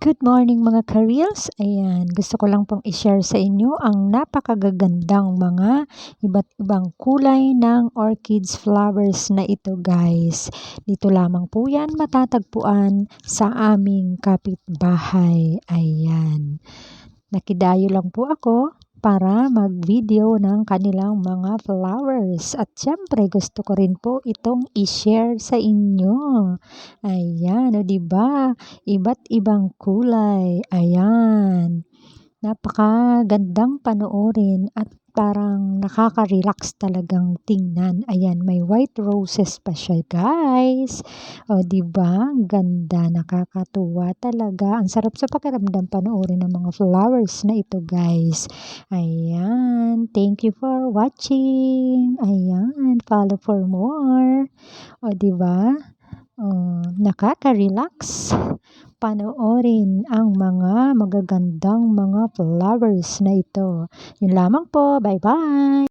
Good morning mga ka-reels. Ayan, gusto ko lang pong i-share sa inyo ang napakagagandang mga iba't ibang kulay ng orchids flowers na ito guys. Dito lamang po yan matatagpuan sa aming kapitbahay. Ayan, nakidayo lang po ako para mag-video ng kanilang mga flowers. At syempre gusto ko rin po itong i-share sa inyo. Ayan, o diba? Iba't ibang kulay. Ayan. Napakagandang panoorin at parang nakaka-relax talagang tingnan. Ayan, may white roses pa siya, guys. O, diba? Ang ganda, nakakatuwa talaga. Ang sarap sa pakiramdam panoorin ng mga flowers na ito, guys. Ayan, thank you for watching. Ayan, follow for more. O, diba? Nakaka-relax panoorin ang mga magagandang mga flowers na ito. Yun lamang po. Bye-bye!